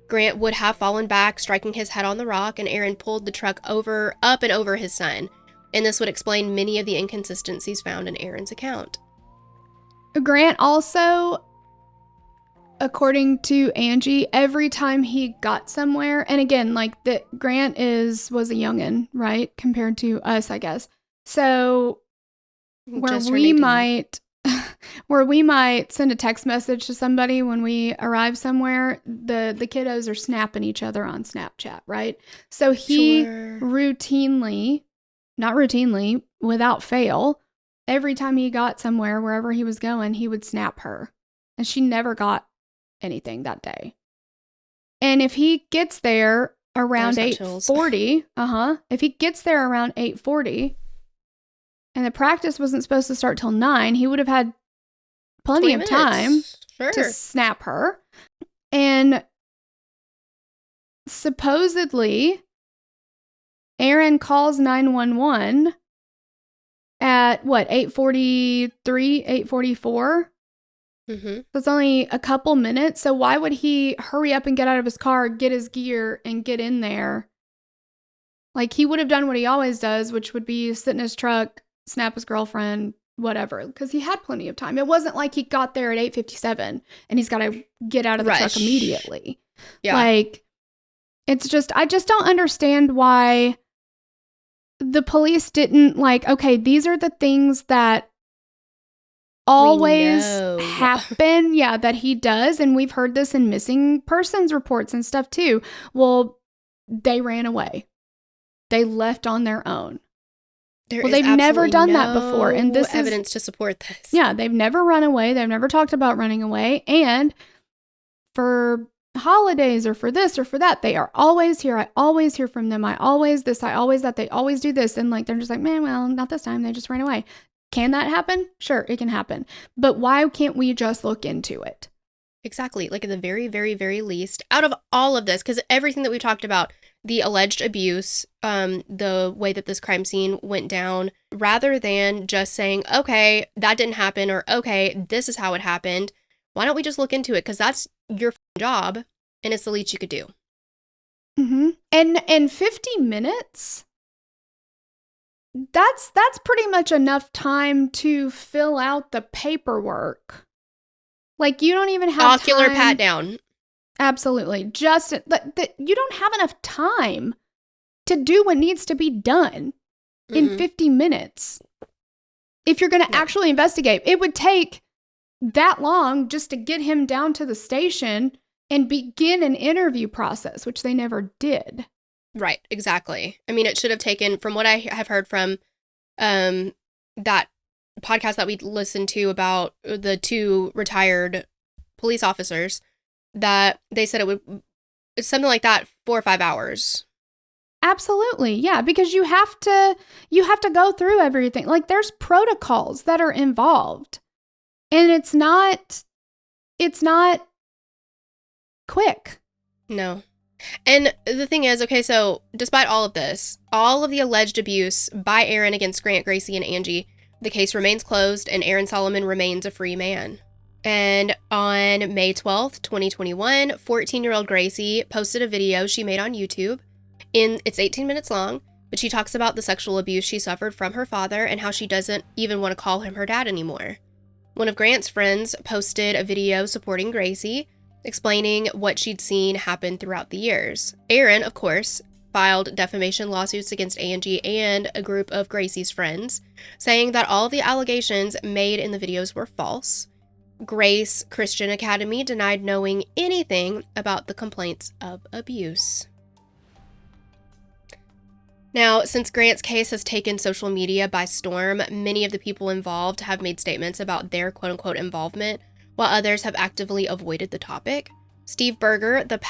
Grant would have fallen back, striking his head on the rock, and Aaron pulled the truck up and over his son. And this would explain many of the inconsistencies found in Aaron's account. Grant also, according to Angie, every time he got somewhere, and again, like Grant was a youngin', right? Compared to us, I guess. So where we might send a text message to somebody when we arrive somewhere, the kiddos are snapping each other on Snapchat, right? So he not routinely, without fail, every time he got somewhere, wherever he was going, he would snap her. And she never got anything that day. And if he gets there around 8:40, if he gets there around 8:40, and the practice wasn't supposed to start till 9, he would have had plenty of time to snap her. And supposedly, Aaron calls 911 at 8:43, 8:44? Mm-hmm. That's only a couple minutes. So why would he hurry up and get out of his car, get his gear, and get in there? Like, he would have done what he always does, which would be sit in his truck, snap his girlfriend, whatever, because he had plenty of time. It wasn't like he got there at 8:57 and he's got to get out of the truck immediately. Yeah. Like, it's just, I just don't understand why the police didn't okay, these are the things that always happen. Yeah, that he does. And we've heard this in missing persons reports and stuff too. Well, they ran away. They left on their own. They've never done that before. And this evidence to support this. Yeah, they've never run away. They've never talked about running away. And for holidays or for this or for that, they are always here. I always hear from them. I always this, I always that. They always do this. And they're just like, man, well, not this time. They just ran away. Can that happen? Sure, it can happen. But why can't we just look into it? Exactly. Like, at the very, very, very least, out of all of this, because everything that we talked about, the alleged abuse, the way that this crime scene went down, rather than just saying, okay, that didn't happen, or okay, this is how it happened, Why don't we just look into it? Because that's your job, and it's the least you could do. Mm-hmm. And 50 minutes? That's pretty much enough time to fill out the paperwork. Like, you don't even have ocular time. pat down. Absolutely. Just you don't have enough time to do what needs to be done in 50 minutes. If you're going to actually investigate, it would take that long just to get him down to the station and begin an interview process, which they never did. Right, exactly. I mean, it should have taken, from what I have heard from that podcast that we listened to about the 2 retired police officers, that they said it's something like that, 4 or 5 hours. Absolutely. Yeah, because you have to go through everything. Like, there's protocols that are involved. And it's not quick. No. And the thing is, okay, so despite all of this, all of the alleged abuse by Aaron against Grant, Gracie, and Angie, the case remains closed and Aaron Solomon remains a free man. And on May 12th, 2021, 14-year-old Gracie posted a video she made on YouTube. It's 18 minutes long, but she talks about the sexual abuse she suffered from her father and how she doesn't even want to call him her dad anymore. One of Grant's friends posted a video supporting Gracie, explaining what she'd seen happen throughout the years. Aaron, of course, filed defamation lawsuits against Angie and a group of Gracie's friends, saying that all of the allegations made in the videos were false. Grace Christian Academy denied knowing anything about the complaints of abuse. Now, since Grant's case has taken social media by storm, many of the people involved have made statements about their quote-unquote involvement, while others have actively avoided the topic. Steve Berger, the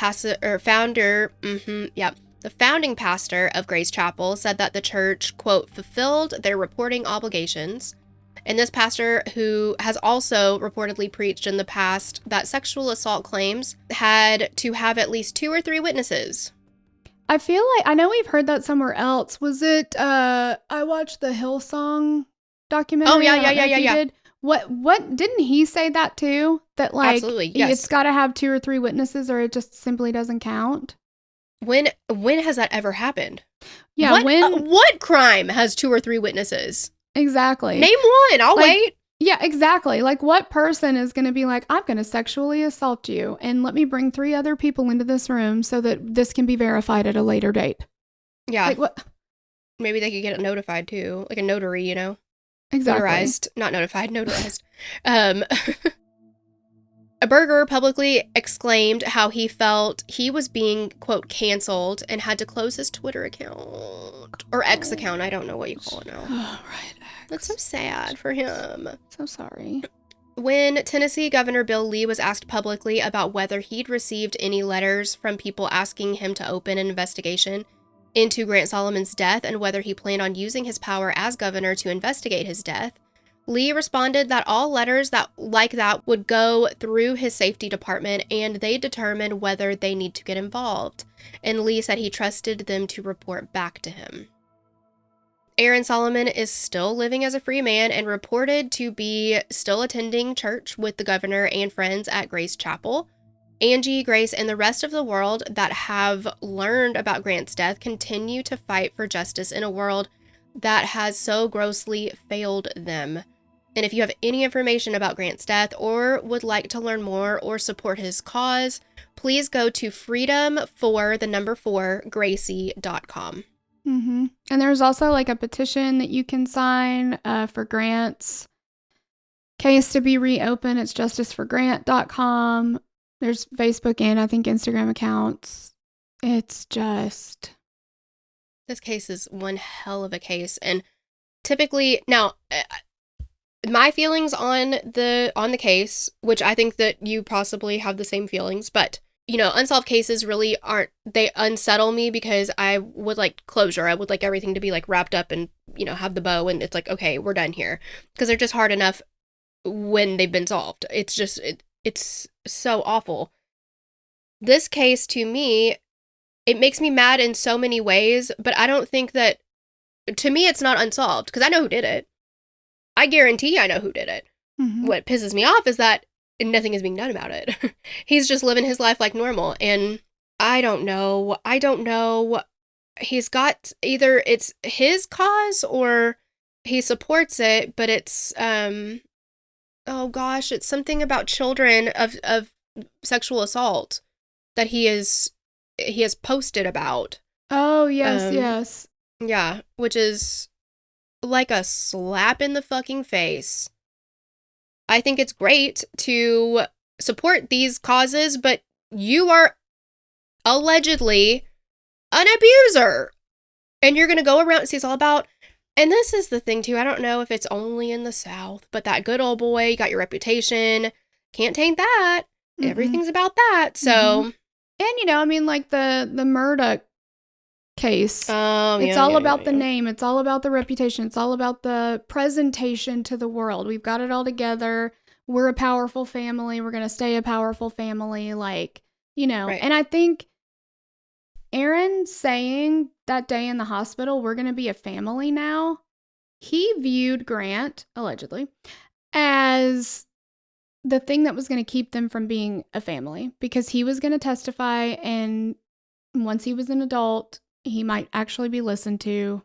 founding pastor of Grace Chapel, said that the church, quote, fulfilled their reporting obligations. And this pastor, who has also reportedly preached in the past that sexual assault claims had to have at least 2 or 3 witnesses. I feel like I know we've heard that somewhere else. Was it I watched the Hillsong documentary? Oh yeah. Did. What didn't he say that too? That, like, absolutely, yes. It's got to have 2 or 3 witnesses or it just simply doesn't count. When has that ever happened? Yeah, what crime has 2 or 3 witnesses? Exactly. Name one. I'll wait. Yeah, exactly. Like, what person is going to be like, I'm going to sexually assault you and let me bring 3 other people into this room so that this can be verified at a later date? Yeah. Like, what? Maybe they could get it notified too, like a notary, you know? Exactly. Notarized. Not notified, notarized. Berger publicly exclaimed how he felt he was being, quote, canceled and had to close his Twitter account. Or X account, I don't know what you call it now. Oh, right. That's so sad for him. So sorry. When Tennessee Governor Bill Lee was asked publicly about whether he'd received any letters from people asking him to open an investigation into Grant Solomon's death and whether he planned on using his power as governor to investigate his death, Lee responded that all letters like that would go through his safety department and they determine whether they need to get involved. And Lee said he trusted them to report back to him. Aaron Solomon is still living as a free man and reported to be still attending church with the governor and friends at Grace Chapel. Angie, Grace, and the rest of the world that have learned about Grant's death continue to fight for justice in a world that has so grossly failed them. And if you have any information about Grant's death or would like to learn more or support his cause, please go to freedom4Gracie.com. Mm-hmm. And there's also like a petition that you can sign for Grant's case to be reopened. It's justiceforgrant.com. There's Facebook and I think Instagram accounts. It's just... This case is one hell of a case. And typically, now, my feelings on the case, which I think that you possibly have the same feelings, but you know, unsolved cases really they unsettle me because I would like closure. I would like everything to be like wrapped up and, you know, have the bow and it's like, okay, we're done here. Because they're just hard enough when they've been solved. It's just, it's so awful. This case to me, it makes me mad in so many ways, but I don't think that, to me, it's not unsolved because I know who did it. I guarantee I know who did it. Mm-hmm. What pisses me off is that nothing is being done about it. He's just living his life like normal. And I don't know. He's got either it's his cause or he supports it, but it's, oh gosh, it's something about children of sexual assault that he has posted about. Oh, yes, yes. Yeah, which is like a slap in the fucking face. I think it's great to support these causes, but you are allegedly an abuser. And you're going to go around, see, it's all about, and this is the thing too, I don't know if it's only in the South, but that good old boy, you got your reputation, can't taint that. Mm-mm. Everything's about that, so. Mm-hmm. And, you know, I mean, like the Murdoch case. It's all about the name. It's all about the reputation. It's all about the presentation to the world. We've got it all together. We're a powerful family. We're going to stay a powerful family. Like, you know, right. And I think Aaron saying that day in the hospital, we're going to be a family now, he viewed Grant, allegedly, as the thing that was going to keep them from being a family, because he was going to testify, and once he was an adult, he might actually be listened to.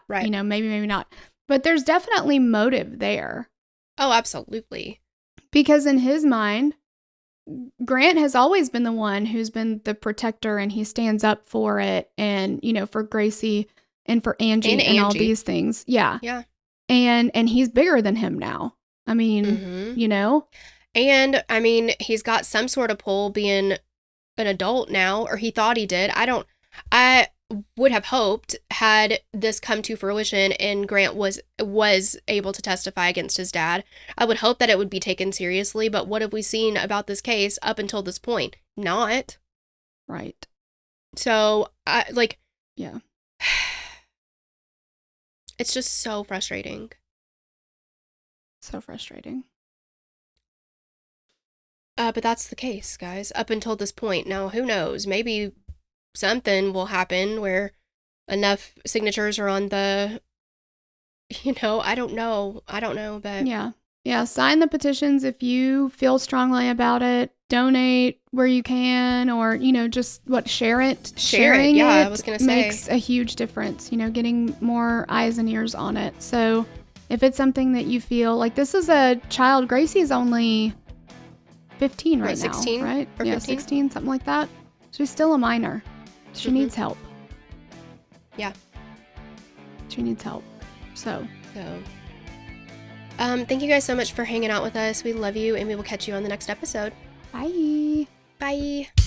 Right. You know, maybe not. But there's definitely motive there. Oh, absolutely. Because in his mind, Grant has always been the one who's been the protector, and he stands up for it, and, you know, for Gracie and for Angie and all these things. Yeah. Yeah. And he's bigger than him now. I mean, you know? And, I mean, he's got some sort of pull being an adult now, or he thought he did. I would have hoped, had this come to fruition and Grant was able to testify against his dad, I would hope that it would be taken seriously. But what have we seen about this case up until this point? Not. Right. So, yeah. It's just so frustrating. So frustrating. But that's the case, guys, up until this point. Now, who knows? Maybe something will happen where enough signatures are on the, you know, I don't know, but. Yeah, sign the petitions if you feel strongly about it. Donate where you can, or, you know, just share it. Sharing yeah, it I was going to say. Makes a huge difference, you know, getting more eyes and ears on it. So if it's something that you feel like, this is a child, Gracie is only 15 right 16, now, right? Or 15? 16, something like that. She's still a minor. She needs help. Yeah. She needs help. So. Thank you guys so much for hanging out with us. We love you, and we will catch you on the next episode. Bye. Bye.